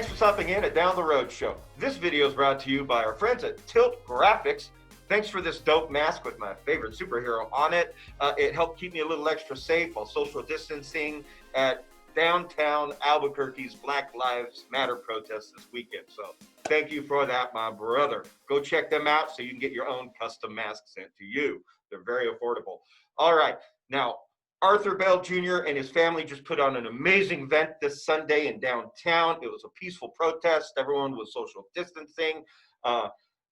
Thanks for stopping in at Down the Road Show. This video is brought to you by our friends at Tilt Graphics. Thanks for this dope mask with my favorite superhero on it. It helped keep me a little extra safe while social distancing at Downtown Albuquerque's Black Lives Matter protest this weekend. So thank you for that, my brother. Go check them out so you can get your own custom mask sent to you. They're very affordable. All right, now Arthur Bell Jr. and his family just put on an amazing event this Sunday in downtown. It was a peaceful protest. Everyone was social distancing.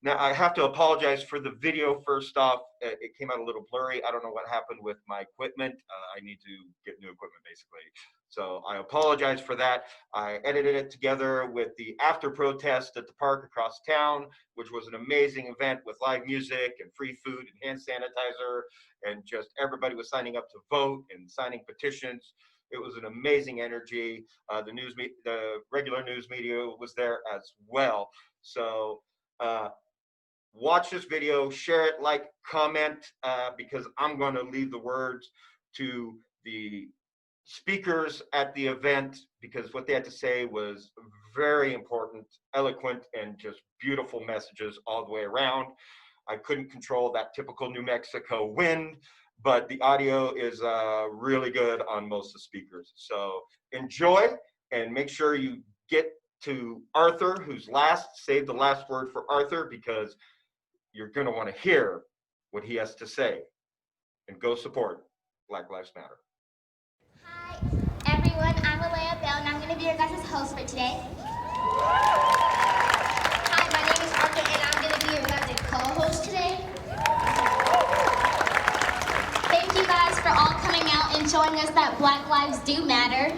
Now, I have to apologize for the video first off. It came out a little blurry. I don't know what happened with my equipment. I need to get new equipment, basically. So I apologize for that. I edited it together with the after protest at the park across town, which was an amazing event with live music and free food and hand sanitizer, and just everybody was signing up to vote and signing petitions. It was an amazing energy. The regular news media was there as well. So watch this video, share it, like, comment, because I'm going to leave the words to the speakers at the event, because what they had to say was very important, eloquent, and just beautiful messages all the way around. I couldn't control that typical New Mexico wind, but the audio is really good on most of the speakers. So enjoy, and make sure you get to Arthur, who's last. Save the last word for Arthur, because you're going to want to hear what he has to say. And go support Black Lives Matter. Hi, everyone. I'm Alyah Bell, and I'm going to be your guys' host for today. Hi, my name is Arthur, and I'm going to be your guys' co-host today. Thank you guys for all coming out and showing us that Black lives do matter.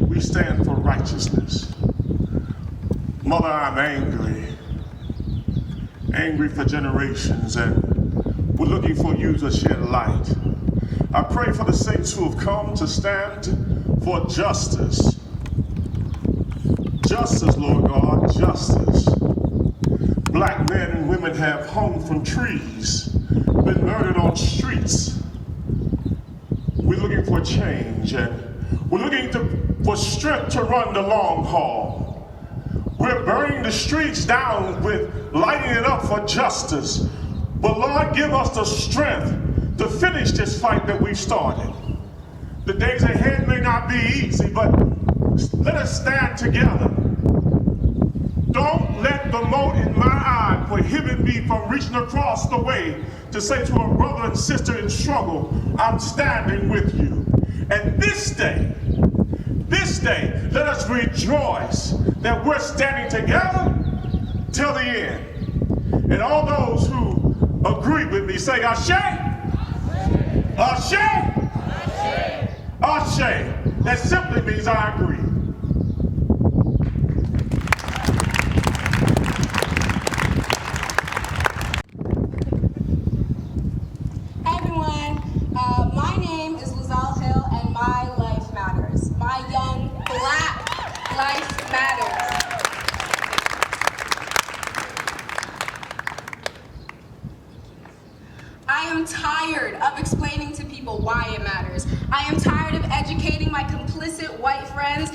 We stand for righteousness. Mother, I'm angry for generations, and we're looking for you to shed light. I pray for the saints who have come to stand for justice. Justice, Lord God, justice. Black men and women have hung from trees, been murdered on streets. We're looking for change, and we're looking for strength to run the long haul. We're burning the streets down with lighting it up for justice. But Lord, give us the strength to finish this fight that we've started. The days ahead may not be easy, but let us stand together. Don't let the mote in my eye prohibit me from reaching across the way to say to a brother and sister in struggle, I'm standing with you. And this day, let us rejoice that we're standing together till the end. And all those who agree with me say, Ashe, Ashe, Ashe, Ashe. That simply means I agree. Hey everyone, my name is Lazzra Hill, and my life matters. My young Black life matters. I am tired of explaining to people why it matters. I am tired of educating my complicit white friends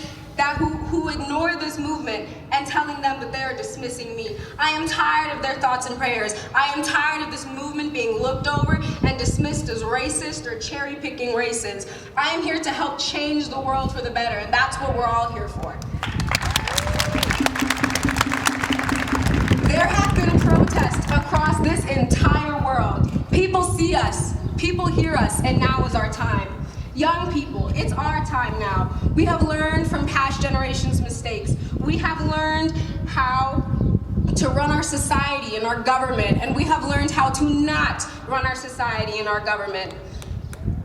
who ignore this movement and telling them that they are dismissing me. I am tired of their thoughts and prayers. I am tired of this movement being looked over and dismissed as racist or cherry-picking races. I am here to help change the world for the better, and that's what we're all here for. There have been protests across this entire world. People see us, people hear us, and now is our time. Young people, it's our time now. We have learned from past generations' mistakes. We have learned how to run our society and our government, and we have learned how to not run our society and our government.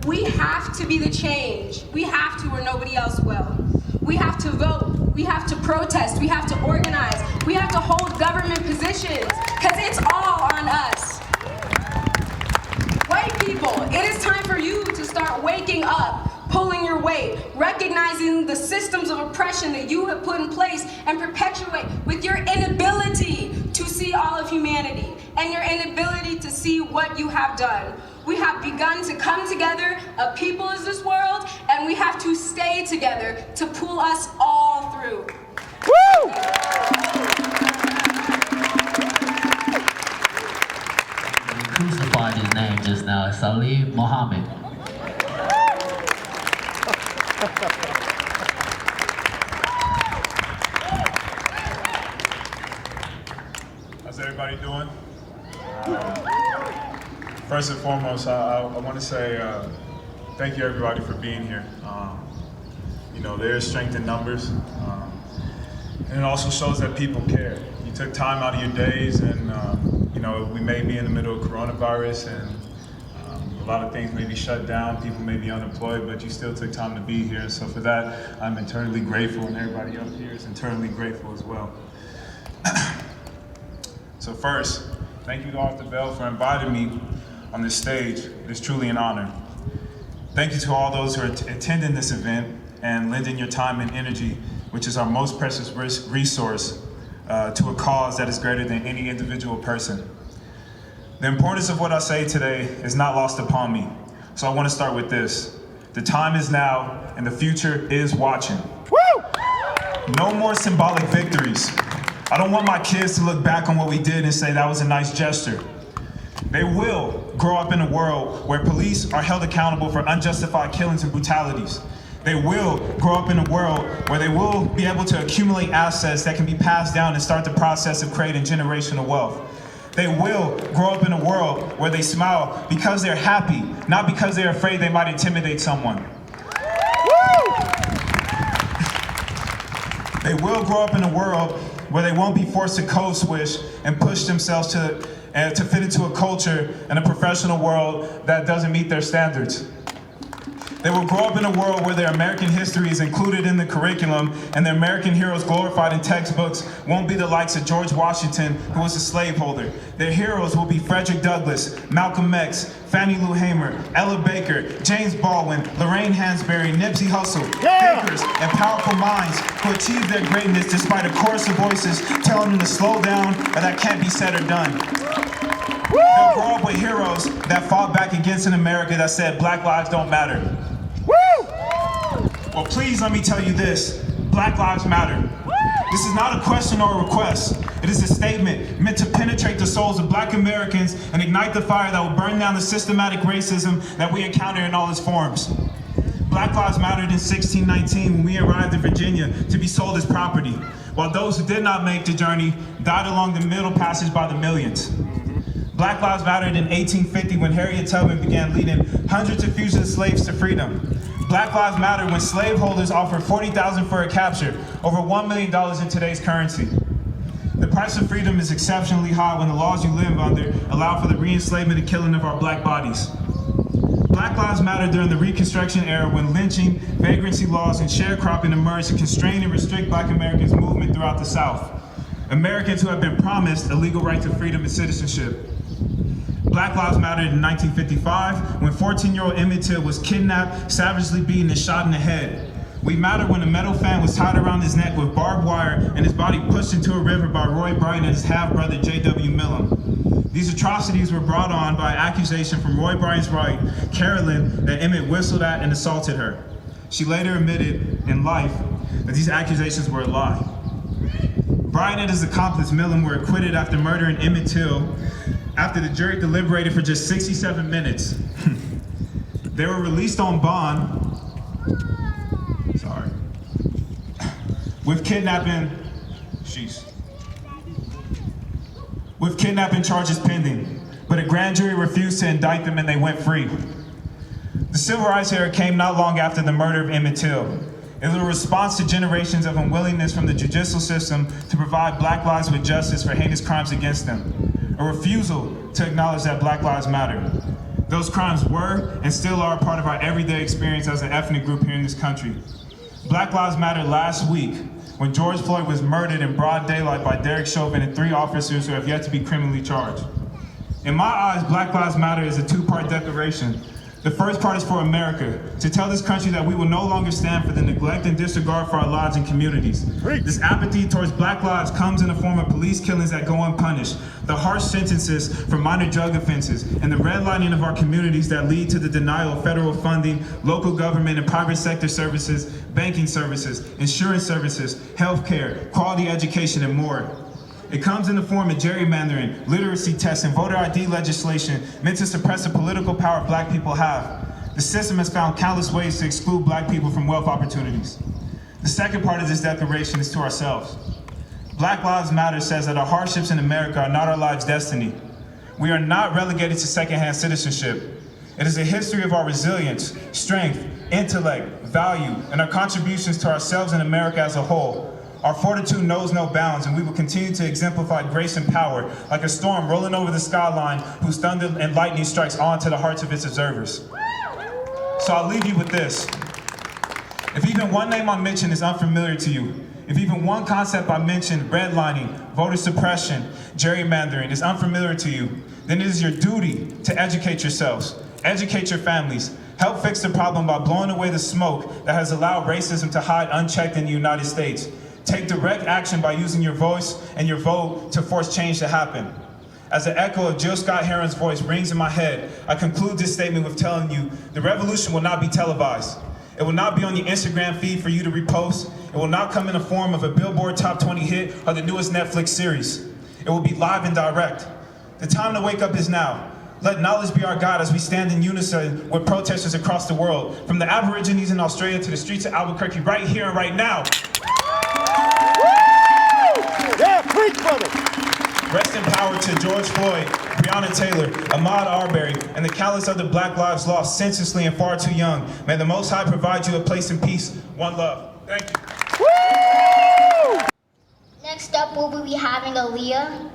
We have to be the change. We have to, or nobody else will. We have to vote. We have to protest. We have to organize. We have to hold government positions, because it's all on us. White people, it is time for you to start waking up, pulling your weight, recognizing the systems of oppression that you have put in place and perpetuate with your inability to see all of humanity and your inability to see what you have done. We have begun to come together, a people is this world, and we have to stay together to pull us all through. Woo! Crucified his name just now, Saalih Muhammad. How's everybody doing? First and foremost, I want to say thank you everybody for being here. You know, there is strength in numbers, and it also shows that people care. You took time out of your days, and you know, we may be in the middle of coronavirus, and a lot of things may be shut down, people may be unemployed, but you still took time to be here. So for that, I'm eternally grateful, and everybody up here is eternally grateful as well. So first, thank you to Arthur Bell for inviting me on this stage. It is truly an honor. Thank you to all those who are attending this event and lending your time and energy, which is our most precious resource, to a cause that is greater than any individual person. The importance of what I say today is not lost upon me. So I want to start with this. The time is now, and the future is watching. Woo! No more symbolic victories. I don't want my kids to look back on what we did and say that was a nice gesture. They will grow up in a world where police are held accountable for unjustified killings and brutalities. They will grow up in a world where they will be able to accumulate assets that can be passed down and start the process of creating generational wealth. They will grow up in a world where they smile because they're happy, not because they're afraid they might intimidate someone. Woo! They will grow up in a world where they won't be forced to code switch and push themselves to fit into a culture and a professional world that doesn't meet their standards. They will grow up in a world where their American history is included in the curriculum and their American heroes glorified in textbooks won't be the likes of George Washington, who was a slaveholder. Their heroes will be Frederick Douglass, Malcolm X, Fannie Lou Hamer, Ella Baker, James Baldwin, Lorraine Hansberry, Nipsey Hussle, bakers and powerful minds who achieved their greatness despite a chorus of voices telling them to slow down or that can't be said or done. They'll grow up with heroes that fought back against an America that said Black lives don't matter. Woo! Well, please let me tell you this. Black lives matter. This is not a question or a request. It is a statement meant to penetrate the souls of Black Americans and ignite the fire that will burn down the systematic racism that we encounter in all its forms. Black lives mattered in 1619 when we arrived in Virginia to be sold as property, while those who did not make the journey died along the Middle Passage by the millions. Black lives mattered in 1850 when Harriet Tubman began leading hundreds of fugitive slaves to freedom. Black lives mattered when slaveholders offered $40,000 for a capture, over $1 million in today's currency. The price of freedom is exceptionally high when the laws you live under allow for the re-enslavement and killing of our Black bodies. Black lives mattered during the Reconstruction era when lynching, vagrancy laws, and sharecropping emerged to constrain and restrict Black Americans' movement throughout the South. Americans who have been promised a legal right to freedom and citizenship. Black lives mattered in 1955 when 14-year-old Emmett Till was kidnapped, savagely beaten, and shot in the head. We matter when a metal fan was tied around his neck with barbed wire and his body pushed into a river by Roy Bright and his half-brother J.W. Millam. These atrocities were brought on by accusation from Roy Bryan's wife, Carolyn, that Emmett whistled at and assaulted her. She later admitted in life that these accusations were a lie. Bryan and his accomplice Millam were acquitted after murdering Emmett Till after the jury deliberated for just 67 minutes. They were released on bond, with kidnapping charges pending, but a grand jury refused to indict them and they went free. The Civil Rights era came not long after the murder of Emmett Till. It was a response to generations of unwillingness from the judicial system to provide Black lives with justice for heinous crimes against them. A refusal to acknowledge that Black lives matter. Those crimes were and still are a part of our everyday experience as an ethnic group here in this country. Black lives matter last week when George Floyd was murdered in broad daylight by Derek Chauvin and 3 officers who have yet to be criminally charged. In my eyes, Black Lives Matter is a 2-part declaration. The first part is for America, to tell this country that we will no longer stand for the neglect and disregard for our lives and communities. This apathy towards black lives comes in the form of police killings that go unpunished, the harsh sentences for minor drug offenses, and the redlining of our communities that lead to the denial of federal funding, local government and private sector services, banking services, insurance services, healthcare, quality education, and more. It comes in the form of gerrymandering, literacy tests, and voter ID legislation meant to suppress the political power black people have. The system has found countless ways to exclude black people from wealth opportunities. The second part of this declaration is to ourselves. Black Lives Matter says that our hardships in America are not our life's destiny. We are not relegated to secondhand citizenship. It is a history of our resilience, strength, intellect, value, and our contributions to ourselves and America as a whole. Our fortitude knows no bounds, and we will continue to exemplify grace and power like a storm rolling over the skyline whose thunder and lightning strikes onto the hearts of its observers. So I'll leave you with this. If even one name I mention is unfamiliar to you, if even one concept I mentioned, redlining, voter suppression, gerrymandering, is unfamiliar to you, then it is your duty to educate yourselves, educate your families, help fix the problem by blowing away the smoke that has allowed racism to hide unchecked in the United States. Take direct action by using your voice and your vote to force change to happen. As the echo of Jill Scott Heron's voice rings in my head, I conclude this statement with telling you the revolution will not be televised. It will not be on the Instagram feed for you to repost. It will not come in the form of a Billboard Top 20 hit or the newest Netflix series. It will be live and direct. The time to wake up is now. Let knowledge be our guide as we stand in unison with protesters across the world, from the Aborigines in Australia to the streets of Albuquerque, right here and right now. Yeah, preach for me. Rest in power to George Floyd, Breonna Taylor, Ahmaud Arbery, and the countless other black lives lost senselessly and far too young. May the Most High provide you a place in peace. One love. Thank you. Woo! Next up, we'll be having Alyah.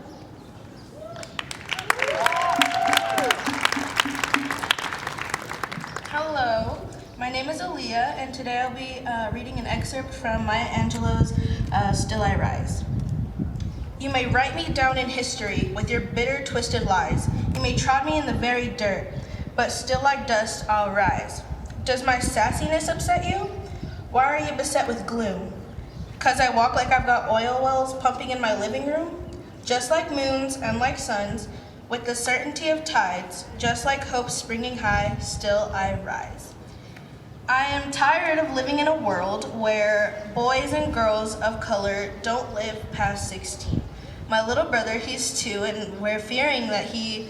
Hello, my name is Alyah, and today I'll be reading an excerpt from Maya Angelou's Still I Rise. You may write me down in history with your bitter, twisted lies. You may trod me in the very dirt, but still like dust I'll rise. Does my sassiness upset you? Why are you beset with gloom? 'Cause I walk like I've got oil wells pumping in my living room? Just like moons and like suns, with the certainty of tides, just like hope springing high, still I rise. I am tired of living in a world where boys and girls of color don't live past 16. My little brother, he's 2, and we're fearing that he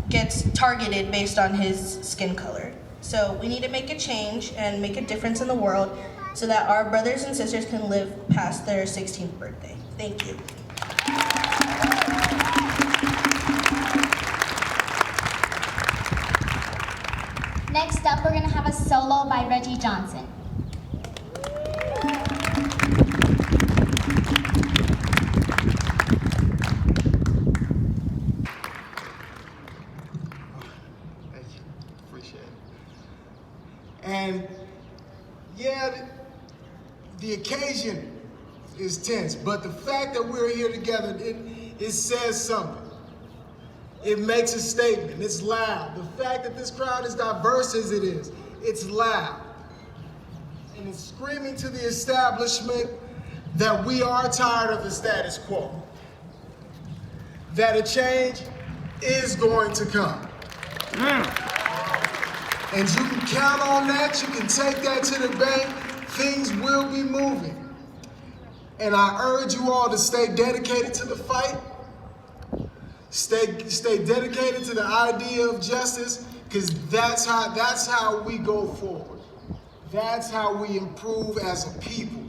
gets targeted based on his skin color. So we need to make a change and make a difference in the world so that our brothers and sisters can live past their 16th birthday. Thank you. Next up, we're gonna have a solo by Reggie Johnson. Thank you. Appreciate it. And yeah, the occasion is tense, but the fact that we're here together, it says something. It makes a statement. It's loud. The fact that this crowd is diverse as it is, it's loud. And it's screaming to the establishment that we are tired of the status quo. That a change is going to come. And you can count on that. You can take that to the bank. Things will be moving. And I urge you all to stay dedicated to the fight. Stay dedicated to the idea of justice, because that's how we go forward. That's how we improve as a people.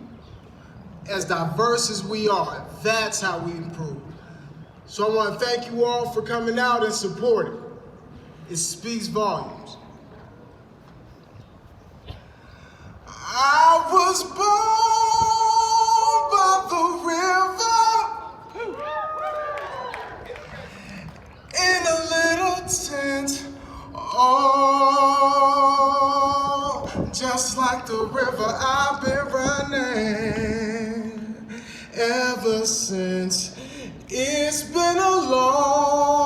As diverse as we are, that's how we improve. So I want to thank you all for coming out and supporting. It speaks volumes. I was born by the river, in a little tent, oh, just like the river I've been running ever since. It's been a long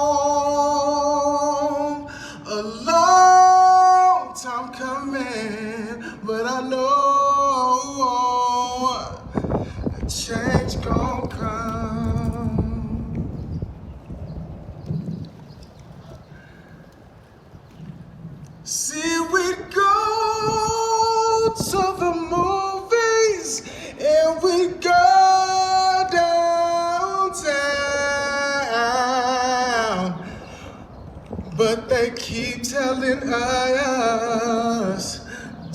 change gon' come. See, we'd go to the movies and we'd go downtown, but they keep telling us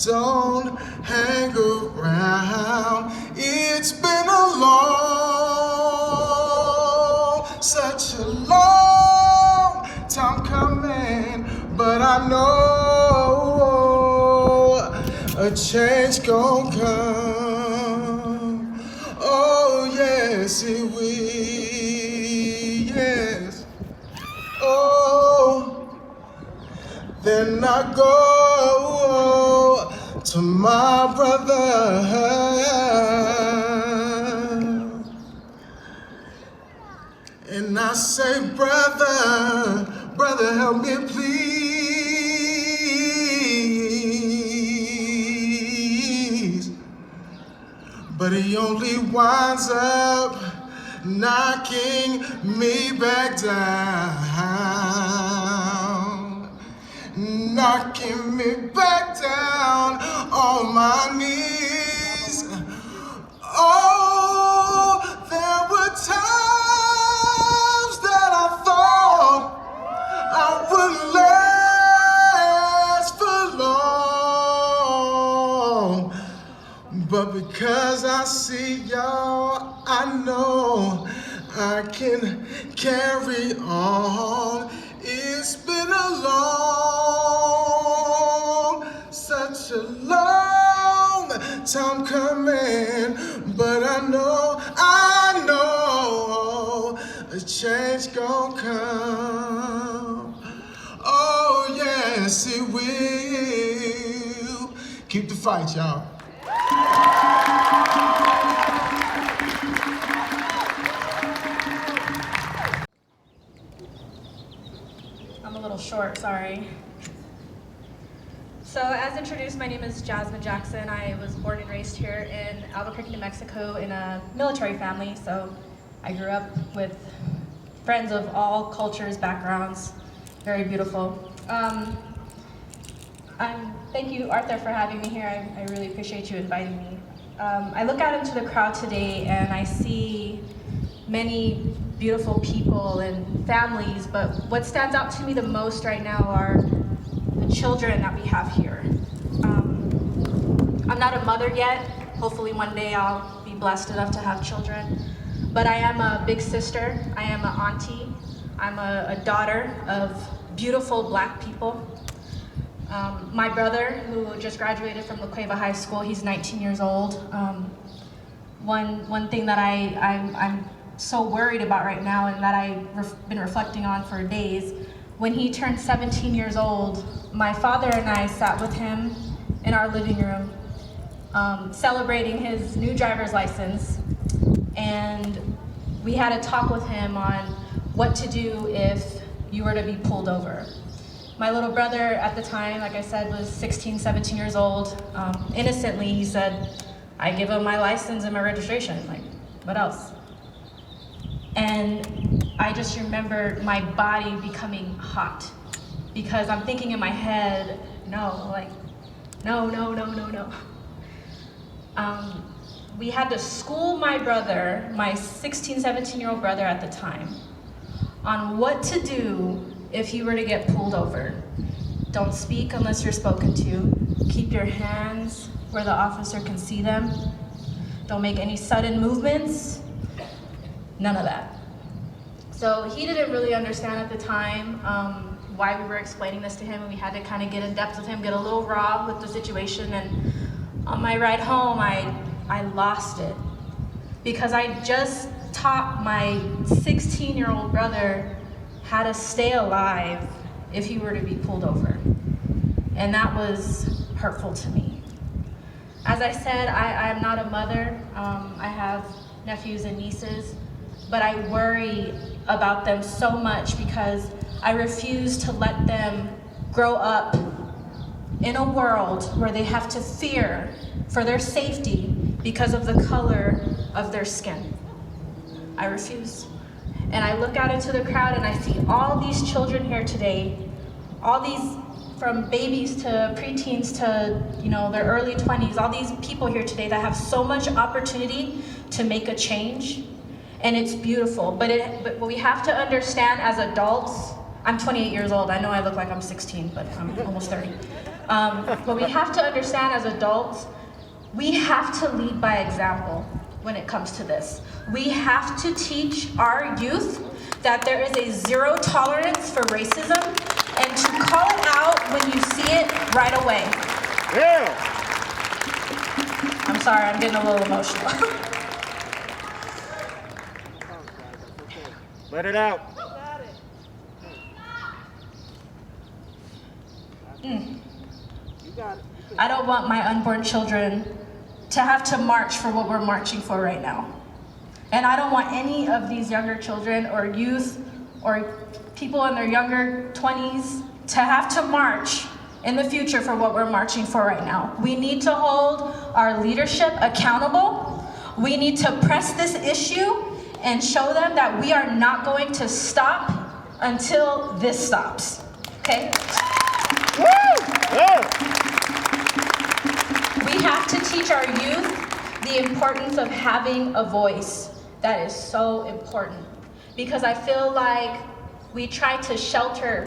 don't hang around. It's been a long, such a long time coming, but I know a change gon' come. Oh yes, it will. Yes. Oh, then I go to my brother, and I say, brother, brother, help me please. But he only winds up knocking me back down, knocking me back down on my knees. Oh, there were times that I thought I wouldn't last for long, but because I see y'all, I know I can carry on. It's been a long, such a long time coming, but I know a change gon' come. Oh yes, it will. Keep the fight, y'all. I'm a little short, sorry. So as introduced, my name is Jasmine Jackson. I was born and raised here in Albuquerque, New Mexico in a military family. So I grew up with friends of all cultures, backgrounds, very beautiful. Thank you, Arthur, for having me here. I really appreciate you inviting me. I look out into the crowd today and I see many beautiful people and families, but what stands out to me the most right now are the children that we have here. I'm not a mother yet. Hopefully one day I'll be blessed enough to have children. But I am a big sister. I am an auntie. I'm a daughter of beautiful Black people. My brother, who just graduated from La Cueva High School, he's 19 years old. One thing that I'm so worried about right now and that I've been reflecting on for days, when he turned 17 years old, my father and I sat with him in our living room, celebrating his new driver's license, and we had a talk with him on what to do if you were to be pulled over. My little brother at the time, like I said, was 16, 17 years old. Innocently, he said, I give him my license and my registration, like, what else? And I just remember my body becoming hot because I'm thinking in my head, no. We had to school my brother, my 16, 17-year-old brother at the time, on what to do if he were to get pulled over. Don't speak unless you're spoken to. Keep your hands where the officer can see them. Don't make any sudden movements. None of that. So he didn't really understand at the time why we were explaining this to him, and we had to kind of get in depth with him, get a little raw with the situation. And on my ride home, I lost it because I just taught my 16-year-old brother how to stay alive if he were to be pulled over. And that was hurtful to me. As I said, I am not a mother. I have nephews and nieces, but I worry about them so much because I refuse to let them grow up in a world where they have to fear for their safety because of the color of their skin. I refuse. And I look out into the crowd and I see all these children here today, all these from babies to preteens to, you know, their early 20s, all these people here today that have so much opportunity to make a change. And it's beautiful, but we have to understand as adults, I'm 28 years old, I know I look like I'm 16, but I'm almost 30. But we have to understand as adults, we have to lead by example when it comes to this. We have to teach our youth that there is a zero tolerance for racism and to call it out when you see it right away. Yeah. I'm sorry, I'm getting a little emotional. Let it out. I don't want my unborn children to have to march for what we're marching for right now. And I don't want any of these younger children or youth or people in their younger 20s to have to march in the future for what we're marching for right now. We need to hold our leadership accountable. We need to press this issue and show them that we are not going to stop until this stops, okay? Woo! Yeah. We have to teach our youth the importance of having a voice. That is so important, because I feel like we try to shelter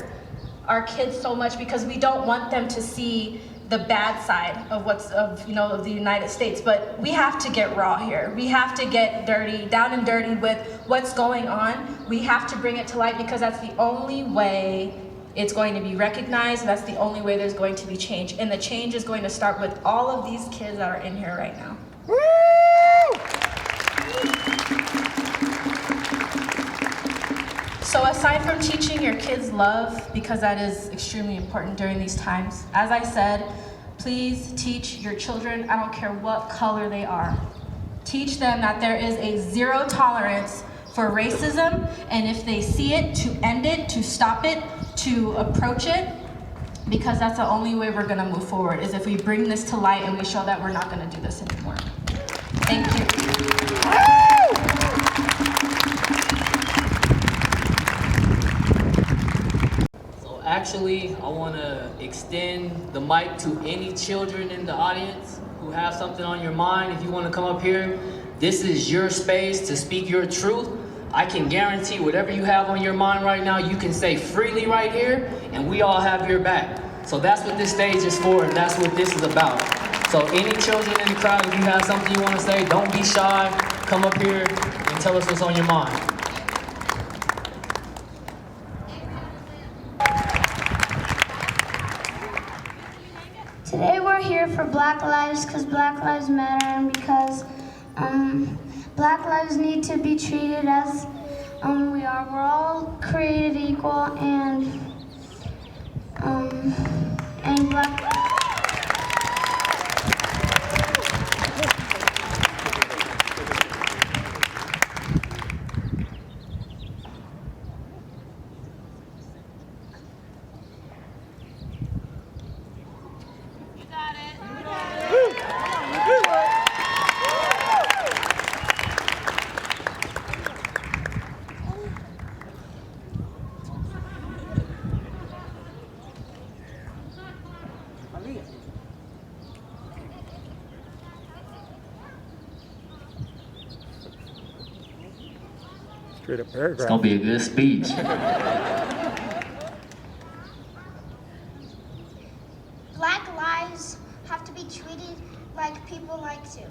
our kids so much because we don't want them to see the bad side of of the United States, but we have to get raw here. We have to get dirty, down and dirty with what's going on. We have to bring it to light because that's the only way it's going to be recognized. That's the only way there's going to be change. And the change is going to start with all of these kids that are in here right now. Woo! So aside from teaching your kids love, because that is extremely important during these times, as I said, please teach your children, I don't care what color they are. Teach them that there is a zero tolerance for racism, and if they see it, to end it, to stop it, to approach it, because that's the only way we're gonna move forward, is if we bring this to light and we show that we're not gonna do this anymore. Thank you. Actually, I want to extend the mic to any children in the audience who have something on your mind. If you want to come up here, this is your space to speak your truth. I can guarantee whatever you have on your mind right now, you can say freely right here, and we all have your back. So that's what this stage is for, and that's what this is about. So any children in the crowd, if you have something you want to say, don't be shy. Come up here and tell us what's on your mind. Today we're here for Black Lives because Black Lives Matter and because Black lives need to be treated as we are. We're all created equal and Black. Straight up paragraph. It's gonna be a good speech. Black lives have to be treated like people like to.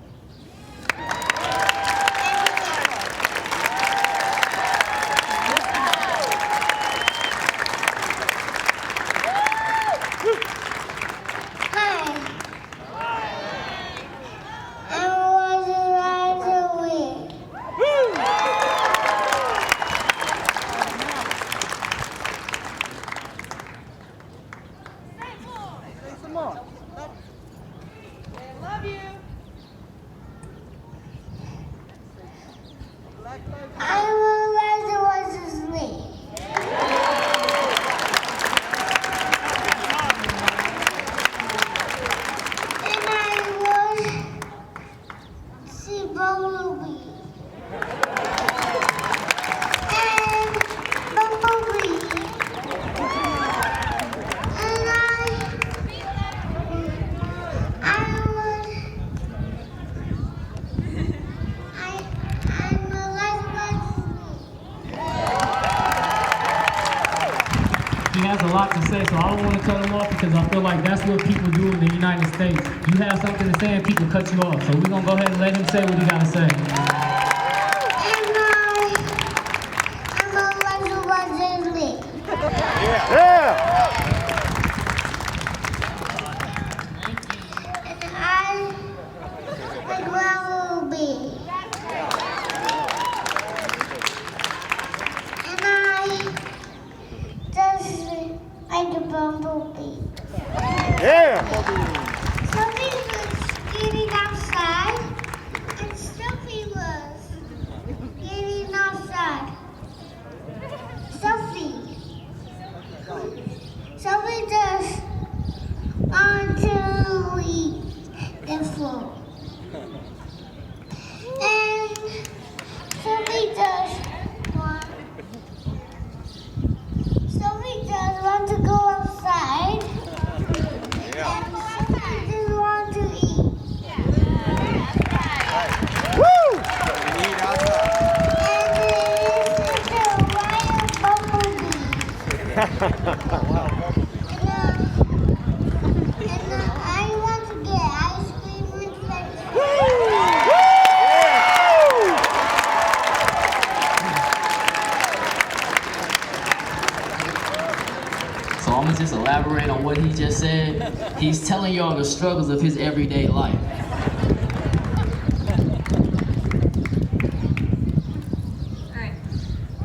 has a lot to say, so I don't want to cut him off because I feel like that's what people do in the United States. You have something to say and people cut you off. So we're going to go ahead and let him say what he got to say. Sophie was getting outside, and Sophie was getting outside. Sophie just want to eat the food. And Sophie just want to go outside. So I'm gonna just elaborate on what he just said. He's telling y'all the struggles of his everyday life. Alright.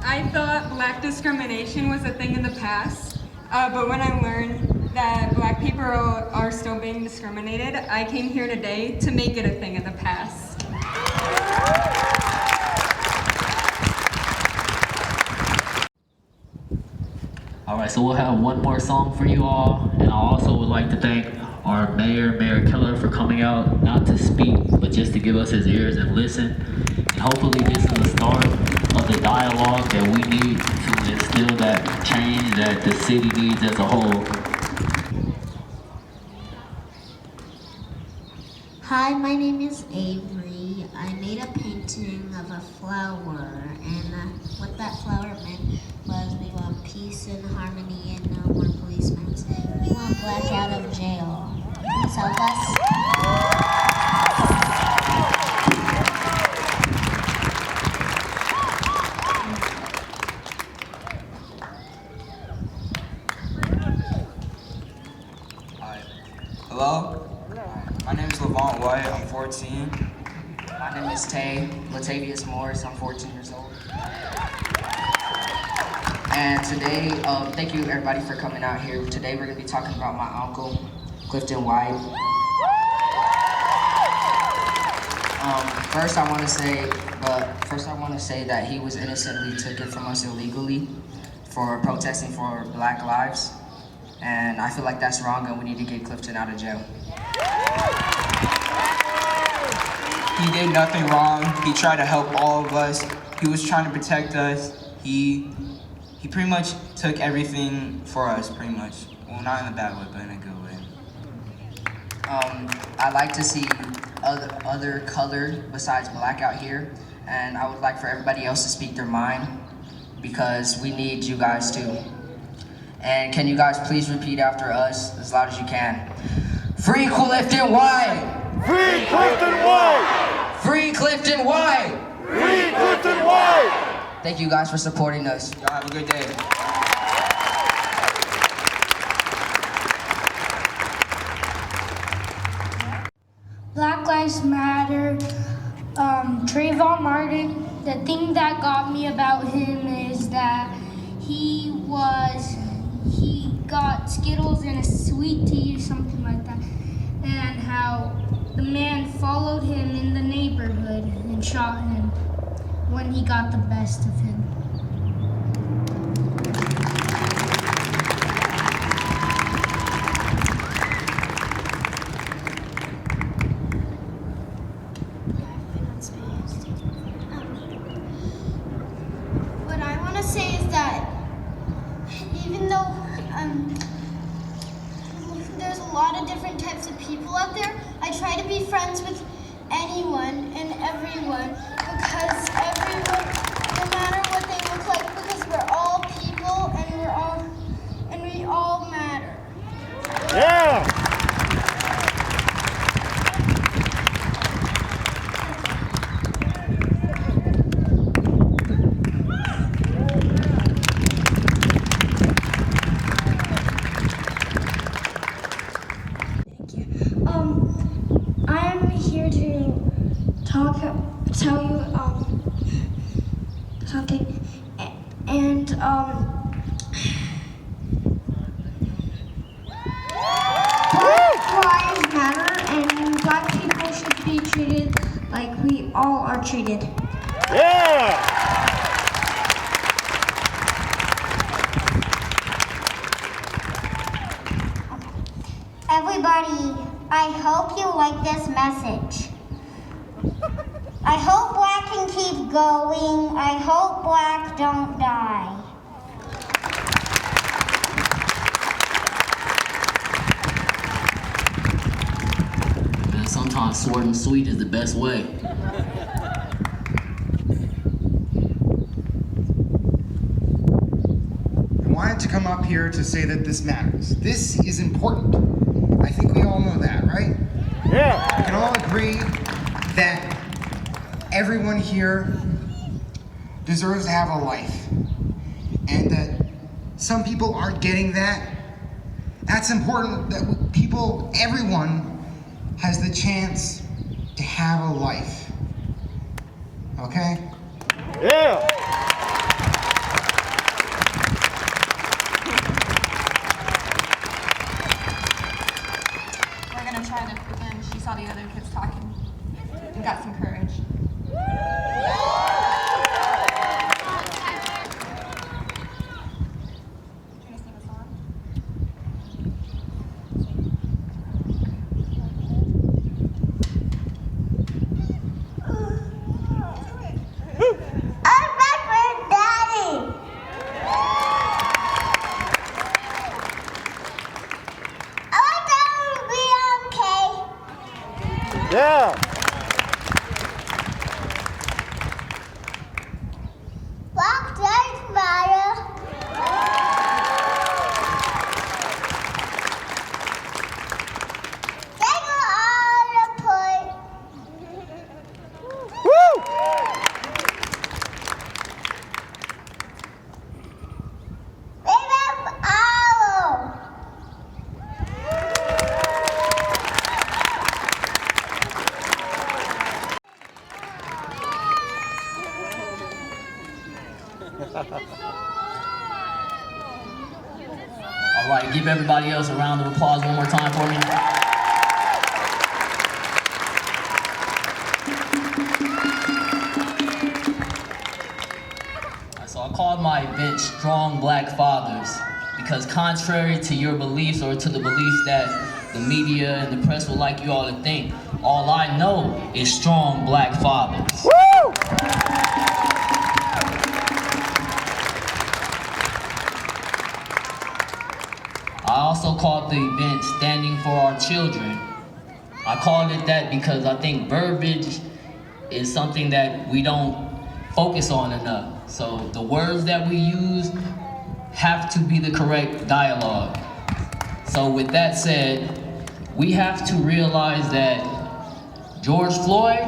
I thought black discrimination was a thing in the past, but when I learned that black people are still being discriminated, I came here today to make it a thing in the past. Alright, so we'll have one more song for you all, and I also would like to thank our Mayor Keller, for coming out, not to speak, but just to give us his ears and listen. And hopefully this is the start of the dialogue that we need to instill that change that the city needs as a whole. Hi, my name is Avery. I made a painting of a flower, and what that flower meant was we want peace and harmony and no more policemen. We want black out of jail. Please help us. Hi. Hello? My name is Levant White. I'm 14. My name is Latavius Morris. I'm 14 years old. And today, thank you everybody for coming out here. Today we're going to be talking about my uncle, Clifton White. First I want to say that he was innocently taken from us illegally for protesting for Black lives. And I feel like that's wrong and we need to get Clifton out of jail. He did nothing wrong. He tried to help all of us. He was trying to protect us. He pretty much took everything for us, pretty much. Well, not in a bad way, but in a good way. I like to see other color besides black out here, and I would like for everybody else to speak their mind because we need you guys too. And can you guys please repeat after us as loud as you can? Free Clifton White! Free Clifton White! Free Clifton White! Free Clifton White! Thank you guys for supporting us. Y'all have a good day. Black Lives Matter, Trayvon Martin. The thing that got me about him is that he got Skittles and a sweet tea or something like that, and how the man followed him in the neighborhood and shot him when he got the best of him. What I want to say is that even though there's a lot of different types of people out there, I try to be friends with anyone and everyone because everyone, no matter what they look like, because we're all people and we talking, and Black Lives Matter, and Black people should be treated like we all are treated. Yeah! Everybody, I hope you like this message. I hope Black can keep going. I hope Black don't die. Man, sometimes short and sweet is the best way. I wanted to come up here to say that this matters. This is important. I think we all know that, right? Yeah. We can all agree that everyone here deserves to have a life, and that some people aren't getting that. That's important, that everyone has the chance to have a life. Okay? Yeah. We're gonna try to pretend she saw the other kids talking and got some courage. Yeah. Black Lives Matter. They go all the point. Woo! Remember all. All right, give everybody else a round of applause one more time for me. So I called my event Strong Black Fathers because contrary to your beliefs or to the beliefs that the media and the press would like you all to think, all I know is strong black fathers. Woo! I also called the event Standing for Our Children. I called it that because I think verbiage is something that we don't focus on enough. So the words that we use have to be the correct dialogue. So with that said, we have to realize that George Floyd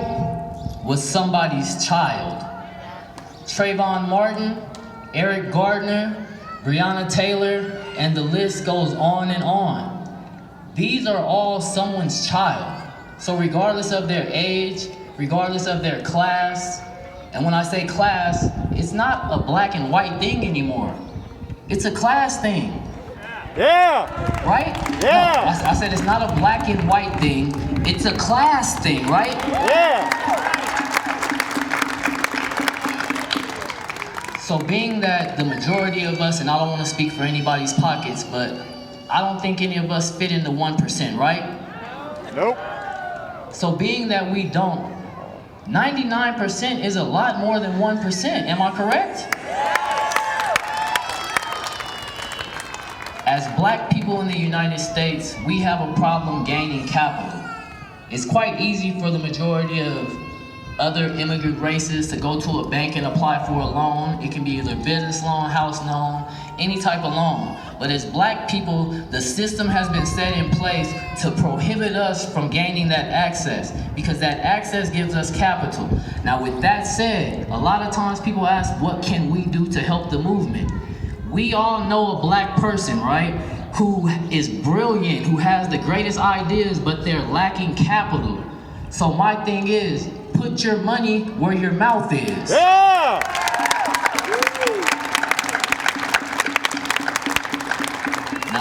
was somebody's child. Trayvon Martin, Eric Gardner, Breonna Taylor, and the list goes on and on. These are all someone's child. So regardless of their age, regardless of their class, and when I say class, it's not a black and white thing anymore. It's a class thing. Yeah. Right? Yeah. No, I said it's not a black and white thing, it's a class thing, right? Yeah. So being that the majority of us, and I don't want to speak for anybody's pockets, but I don't think any of us fit in the 1%, right? Nope. So being that we don't, 99% is a lot more than 1%, am I correct? As black people in the United States, we have a problem gaining capital. It's quite easy for the majority of other immigrant races to go to a bank and apply for a loan. It can be either business loan, house loan, any type of loan. But as black people, the system has been set in place to prohibit us from gaining that access because that access gives us capital. Now with that said, a lot of times people ask, what can we do to help the movement? We all know a black person, right? Who is brilliant, who has the greatest ideas, but they're lacking capital. So my thing is, put your money where your mouth is. Yeah!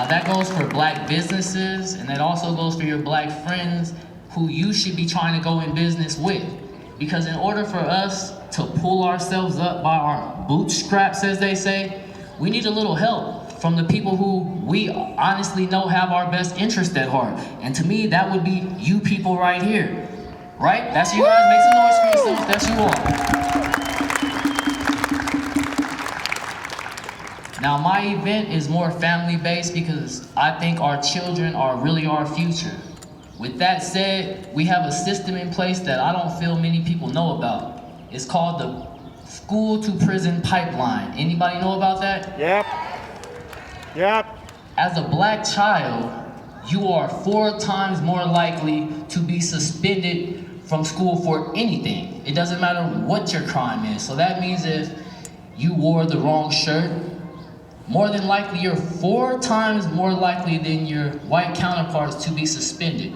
Now that goes for black businesses, and that also goes for your black friends who you should be trying to go in business with. Because in order for us to pull ourselves up by our bootstraps, as they say, we need a little help from the people who we honestly know have our best interest at heart. And to me, that would be you people right here. Right? That's you guys. Make some noise for yourselves. That's you all. Now, my event is more family-based because I think our children are really our future. With that said, we have a system in place that I don't feel many people know about. It's called the school to prison pipeline. Anybody know about that? Yep. Yep. As a black child, you are 4 times more likely to be suspended from school for anything. It doesn't matter what your crime is. So that means if you wore the wrong shirt, more than likely you're 4 times more likely than your white counterparts to be suspended.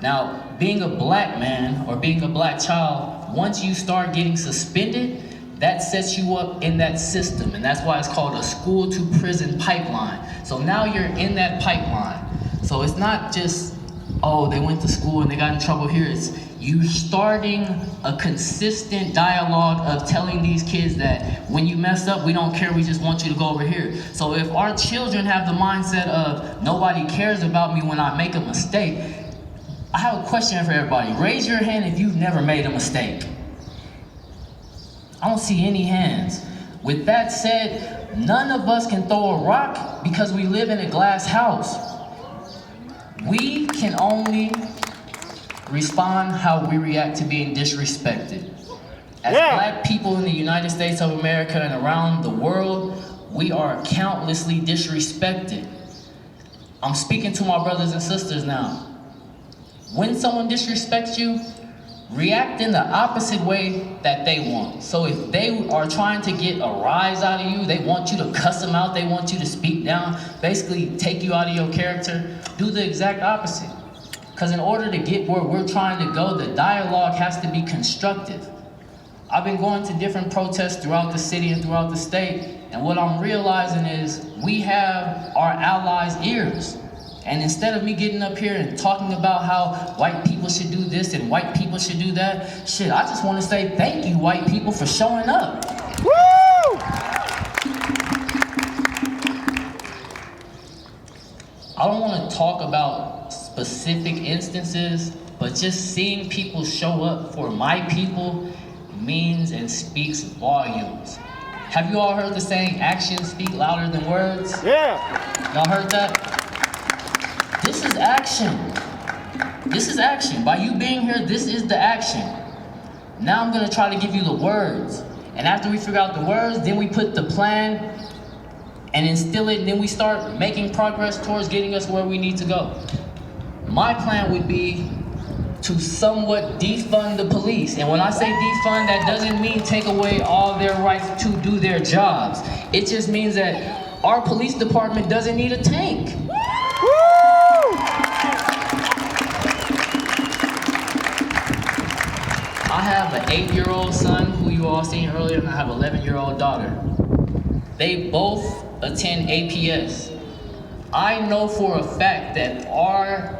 Now, being a black man or being a black child, once you start getting suspended, that sets you up in that system, and that's why it's called a school to prison pipeline. So now you're in that pipeline. So it's not just, oh, they went to school and they got in trouble here. It's you starting a consistent dialogue of telling these kids that when you mess up, we don't care, we just want you to go over here. So if our children have the mindset of nobody cares about me when I make a mistake, I have a question for everybody. Raise your hand if you've never made a mistake. I don't see any hands. With that said, none of us can throw a rock because we live in a glass house. We can only respond how we react to being disrespected. As black people in the United States of America and around the world, we are countlessly disrespected. I'm speaking to my brothers and sisters now. When someone disrespects you, react in the opposite way that they want. So if they are trying to get a rise out of you, they want you to cuss them out, they want you to speak down, basically take you out of your character, do the exact opposite. Because in order to get where we're trying to go, the dialogue has to be constructive. I've been going to different protests throughout the city and throughout the state, and what I'm realizing is we have our allies' ears. And instead of me getting up here and talking about how white people should do this and white people should do that, shit, I just want to say thank you, white people, for showing up. Woo! I don't want to talk about specific instances, but just seeing people show up for my people means and speaks volumes. Have you all heard the saying, actions speak louder than words? Yeah. Y'all heard that? This is action. This is action. By you being here, this is the action. Now I'm gonna try to give you the words. And after we figure out the words, then we put the plan and instill it, and then we start making progress towards getting us where we need to go. My plan would be to somewhat defund the police. And when I say defund, that doesn't mean take away all their rights to do their jobs. It just means that our police department doesn't need a tank. I have an 8-year-old son who you all seen earlier, and I have an 11-year-old daughter. They both attend APS. I know for a fact that our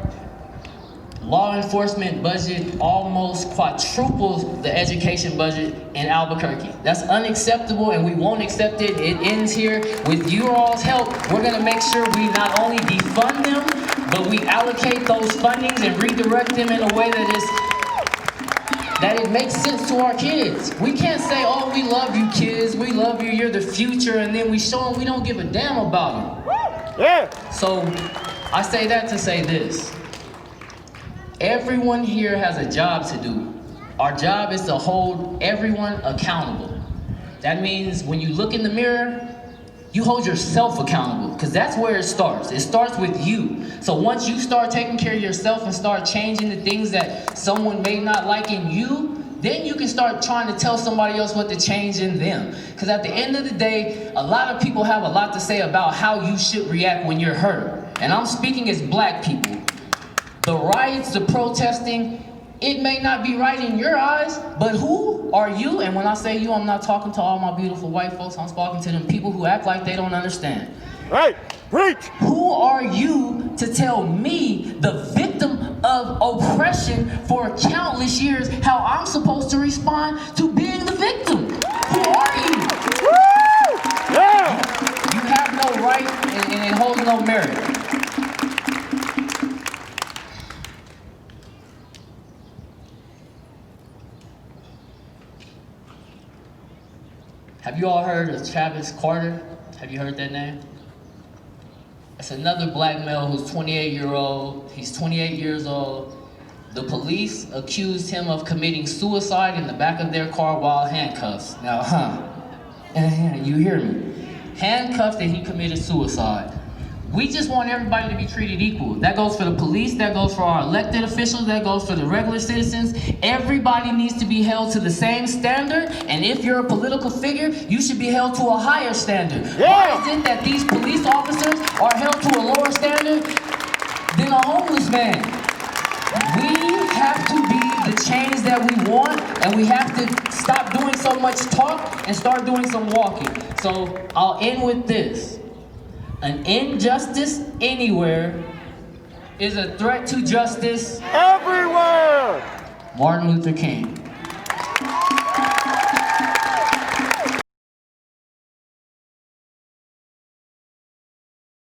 law enforcement budget almost quadruples the education budget in Albuquerque. That's unacceptable, and we won't accept it. It ends here. With you all's help, we're gonna make sure we not only defund them, but we allocate those fundings and redirect them in a way that it makes sense to our kids. We can't say, oh, we love you kids, we love you, you're the future, and then we show them we don't give a damn about them. Yeah. So I say that to say this. Everyone here has a job to do. Our job is to hold everyone accountable. That means when you look in the mirror, you hold yourself accountable, because that's where it starts. It starts with you. So once you start taking care of yourself and start changing the things that someone may not like in you, then you can start trying to tell somebody else what to change in them. Because at the end of the day, a lot of people have a lot to say about how you should react when you're hurt. And I'm speaking as black people. The riots, the protesting, it may not be right in your eyes, but who are you? And when I say you, I'm not talking to all my beautiful white folks. I'm talking to them people who act like they don't understand. Right. Preach! Who are you to tell me, the victim of oppression for countless years, how I'm supposed to respond to being the victim? Who are you? Woo! Yeah! You have no right and it holds no merit. Have you all heard of Travis Carter? Have you heard that name? It's another black male who's 28-year-old. He's 28 years old. The police accused him of committing suicide in the back of their car while handcuffs. Now, you hear me? Handcuffed and he committed suicide. We just want everybody to be treated equal. That goes for the police, that goes for our elected officials, that goes for the regular citizens. Everybody needs to be held to the same standard, and if you're a political figure, you should be held to a higher standard. Yeah. Why is it that these police officers are held to a lower standard than a homeless man? We have to be the change that we want, and we have to stop doing so much talk and start doing some walking. So I'll end with this. An injustice anywhere is a threat to justice everywhere. Martin Luther King.